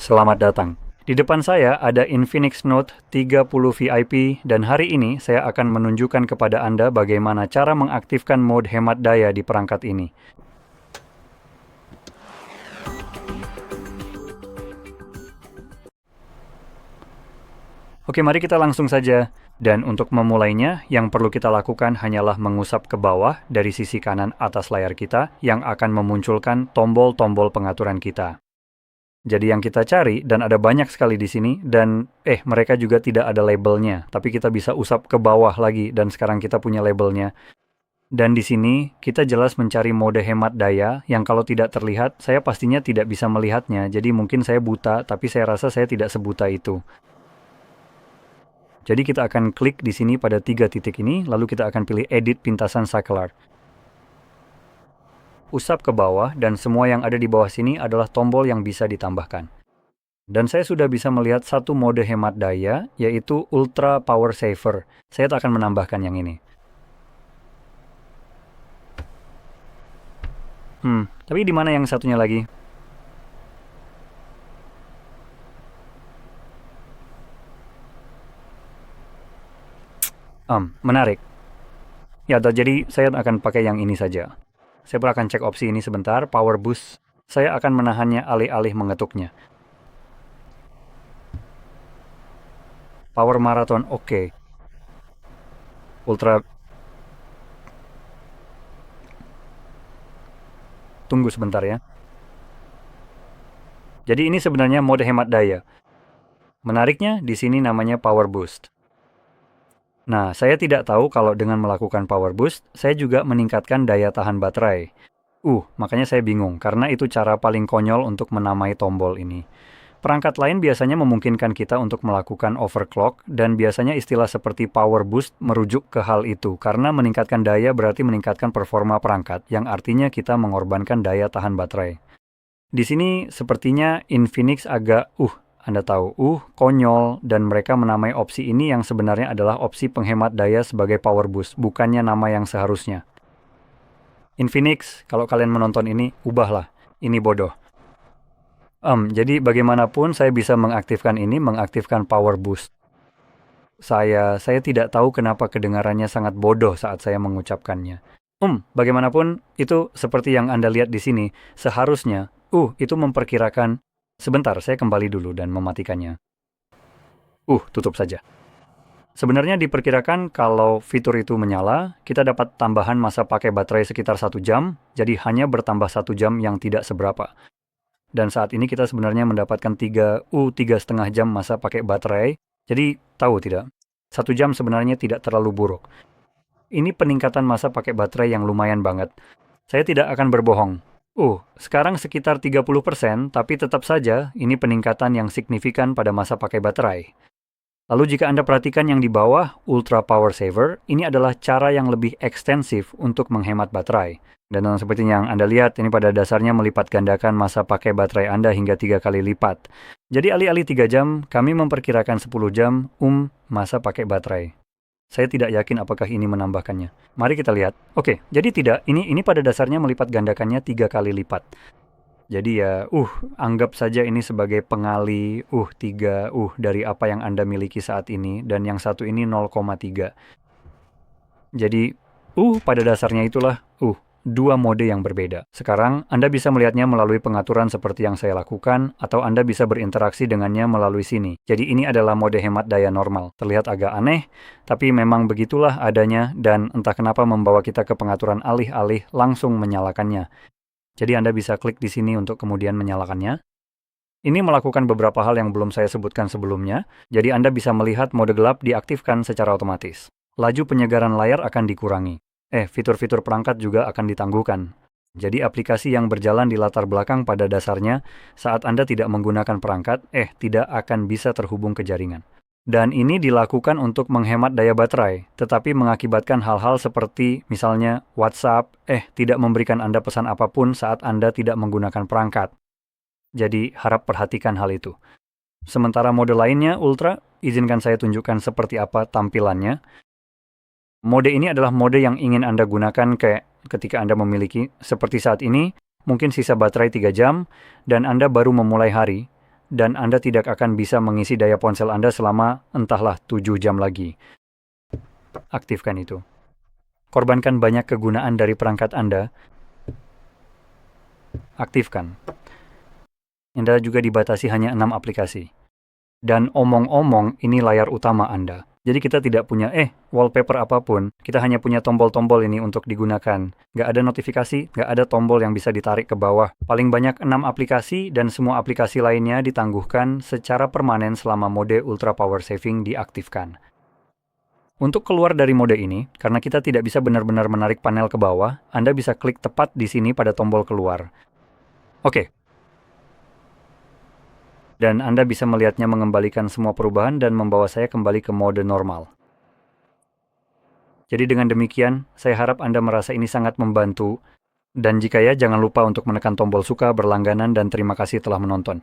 Selamat datang. Di depan saya ada Infinix Note 30 VIP dan hari ini saya akan menunjukkan kepada Anda bagaimana cara mengaktifkan mode hemat daya di perangkat ini. Oke, mari kita langsung saja. Dan untuk memulainya, yang perlu kita lakukan hanyalah mengusap ke bawah dari sisi kanan atas layar kita yang akan memunculkan tombol-tombol pengaturan kita. Jadi yang kita cari, dan ada banyak sekali di sini, dan mereka juga tidak ada labelnya, tapi kita bisa usap ke bawah lagi, dan sekarang kita punya labelnya. Dan di sini, kita jelas mencari mode hemat daya, yang kalau tidak terlihat, saya pastinya tidak bisa melihatnya, jadi mungkin saya buta, tapi saya rasa saya tidak sebuta itu. Jadi kita akan klik di sini pada 3 titik ini, lalu kita akan pilih Edit Pintasan Cycler. Usap ke bawah, dan semua yang ada di bawah sini adalah tombol yang bisa ditambahkan. Dan saya sudah bisa melihat satu mode hemat daya, yaitu Ultra Power Saver. Saya tak akan menambahkan yang ini. Tapi di mana yang satunya lagi? Menarik. Ya, jadi saya akan pakai yang ini saja. Saya akan cek opsi ini sebentar, Power Boost. Saya akan menahannya alih-alih mengetuknya. Power Marathon, oke. Ultra... Tunggu sebentar ya. Jadi ini sebenarnya mode hemat daya. Menariknya, di sini namanya Power Boost. Nah, saya tidak tahu kalau dengan melakukan Power Boost, saya juga meningkatkan daya tahan baterai. Makanya saya bingung, karena itu cara paling konyol untuk menamai tombol ini. Perangkat lain biasanya memungkinkan kita untuk melakukan overclock, dan biasanya istilah seperti Power Boost merujuk ke hal itu, karena meningkatkan daya berarti meningkatkan performa perangkat, yang artinya kita mengorbankan daya tahan baterai. Di sini sepertinya Infinix agak, Anda tahu, konyol, dan mereka menamai opsi ini yang sebenarnya adalah opsi penghemat daya sebagai Power Boost, bukannya nama yang seharusnya. Infinix, kalau kalian menonton ini, ubahlah. Ini bodoh. Jadi bagaimanapun saya bisa mengaktifkan ini, mengaktifkan Power Boost. Saya tidak tahu kenapa kedengarannya sangat bodoh saat saya mengucapkannya. Bagaimanapun, itu seperti yang Anda lihat di sini, seharusnya, itu memperkirakan. Sebentar, saya kembali dulu dan mematikannya. Tutup saja. Sebenarnya diperkirakan kalau fitur itu menyala, kita dapat tambahan masa pakai baterai sekitar 1 jam, jadi hanya bertambah 1 jam yang tidak seberapa. Dan saat ini kita sebenarnya mendapatkan 3,5 jam masa pakai baterai, jadi tahu tidak? 1 jam sebenarnya tidak terlalu buruk. Ini peningkatan masa pakai baterai yang lumayan banget. Saya tidak akan berbohong. Sekarang sekitar 30%, tapi tetap saja ini peningkatan yang signifikan pada masa pakai baterai. Lalu jika Anda perhatikan yang di bawah, Ultra Power Saver, ini adalah cara yang lebih ekstensif untuk menghemat baterai. Dan seperti yang Anda lihat, ini pada dasarnya melipat gandakan masa pakai baterai Anda hingga 3 kali lipat. Jadi alih-alih 3 jam, kami memperkirakan 10 jam masa pakai baterai. Saya tidak yakin apakah ini menambahkannya. Mari kita lihat. Oke, jadi tidak. Ini pada dasarnya melipat gandakannya 3 kali lipat. Jadi ya, anggap saja ini sebagai pengali 3 dari apa yang Anda miliki saat ini, dan yang satu ini 0,3. Jadi, pada dasarnya itulah, 2 mode yang berbeda. Sekarang, Anda bisa melihatnya melalui pengaturan seperti yang saya lakukan, atau Anda bisa berinteraksi dengannya melalui sini. Jadi ini adalah mode hemat daya normal. Terlihat agak aneh, tapi memang begitulah adanya, dan entah kenapa membawa kita ke pengaturan alih-alih langsung menyalakannya. Jadi Anda bisa klik di sini untuk kemudian menyalakannya. Ini melakukan beberapa hal yang belum saya sebutkan sebelumnya, jadi Anda bisa melihat mode gelap diaktifkan secara otomatis. Laju penyegaran layar akan dikurangi. Fitur-fitur perangkat juga akan ditangguhkan. Jadi aplikasi yang berjalan di latar belakang pada dasarnya, saat Anda tidak menggunakan perangkat, tidak akan bisa terhubung ke jaringan. Dan ini dilakukan untuk menghemat daya baterai, tetapi mengakibatkan hal-hal seperti misalnya WhatsApp, tidak memberikan Anda pesan apapun saat Anda tidak menggunakan perangkat. Jadi harap perhatikan hal itu. Sementara mode lainnya, Ultra, izinkan saya tunjukkan seperti apa tampilannya. Mode ini adalah mode yang ingin Anda gunakan ketika Anda memiliki, seperti saat ini, mungkin sisa baterai 3 jam, dan Anda baru memulai hari. dan Anda tidak akan bisa mengisi daya ponsel Anda selama entahlah 7 jam lagi. Aktifkan itu. Korbankan banyak kegunaan dari perangkat Anda. Aktifkan. Anda juga dibatasi hanya 6 aplikasi. Dan omong-omong, ini layar utama Anda. Jadi kita tidak punya wallpaper apapun, kita hanya punya tombol-tombol ini untuk digunakan. Nggak ada notifikasi, nggak ada tombol yang bisa ditarik ke bawah. Paling banyak 6 aplikasi dan semua aplikasi lainnya ditangguhkan secara permanen selama mode Ultra Power Saving diaktifkan. Untuk keluar dari mode ini, karena kita tidak bisa benar-benar menarik panel ke bawah, Anda bisa klik tepat di sini pada tombol keluar. Oke. Dan Anda bisa melihatnya mengembalikan semua perubahan dan membawa saya kembali ke mode normal. Jadi dengan demikian, saya harap Anda merasa ini sangat membantu. Dan jika ya, jangan lupa untuk menekan tombol suka, berlangganan, dan terima kasih telah menonton.